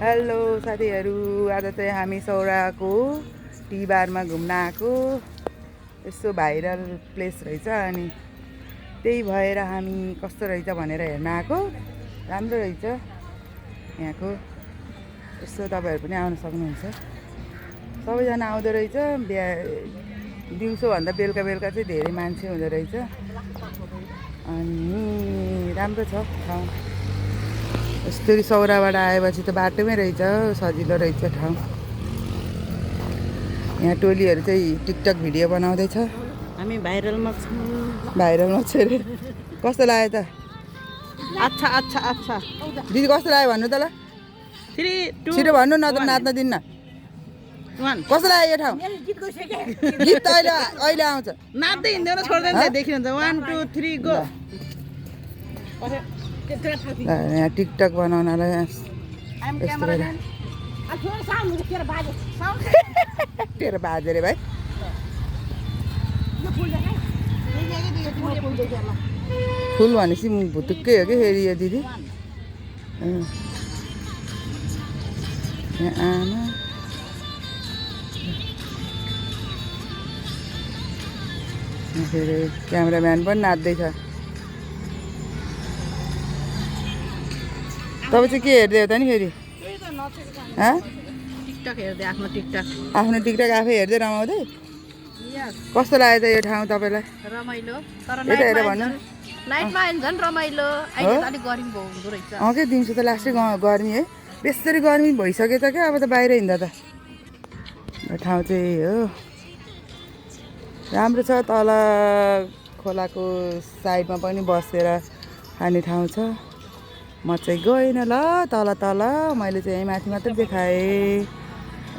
Hello साथीहरू, आज चाहिँ हामी सौराको टी बारमा घुम्न आएको। यसो भाइरल प्लेस रहेछ अनि त्यही भएर हामी कस्तो रहेछ भनेर हेर्न आएको। राम्रो रहेछ यहाँको। यसो तपाईँहरू पनि आउन सक्नुहुन्छ। सबैजना आउँदो रहेछ। दिउँसोभन्दा बेलुका बेलुका चाहिँ धेरै मान्छे हुँदो रहेछ अनि राम्रो छ ठाउँ। यस्तरी सौराबाट आएपछि त बाटोमै रहेछ, सजिलो रहेछ ठाउँ। यहाँ टोलीहरू चाहिँ टिकटक भिडियो बनाउँदैछ। हामी भाइरलमा छौँ। भाइरलमा छ अरे। कस्तो लाग्यो त? अच्छा अच्छा अच्छा। दिदी कस्तो लाग्यो भन्नु त ल? 3 2 छिटो भन्नु न त नाच्न दिन्न। 1 कस्तो लाग्यो यो ठाउँ? गीत त अहिले अहिले आउँछ। नाच्दै हिँड्दैन छोड्दैन देखिन्छ। 1 2 3 गो। यहाँ टिकटक बनाउनलाई यस्तो तेरो बाजे रे भाइ। फुल भनेपछि भुतुक्कै हो कि फेरि यो दिदी। यहाँ आमा फेरि क्यामेराम्यान पनि नाच्दैछ। तपाईँ चाहिँ के हेर्दै हो त नि फेरि? टिकटक हेर्दै आफ्नो टिकटक। आफ्नो टिकटक आफै हेर्दै रमाउँदै? कस्तो लाग्यो त यो ठाउँ तपाईँलाई? रमाइलो। तर यता हेरेर भन्नु। नाइटमा आयो झन् रमाइलो। अहिले त अलिक गर्मी हुँदो रहेछ। के दिउँसो त लास्टै गर्मी है। बेसरी गर्मी भइसक्यो त क्या। अब त बाहिर हिँड्दा त यो ठाउँ चाहिँ हो राम्रो छ। तल खोलाको साइडमा पनि बसेर खाने ठाउँ छ। म चाहिँ गएन ल तल तल, मैले चाहिँ यहीँ माथि मात्रै देखाएँ।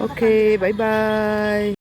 Okay by by.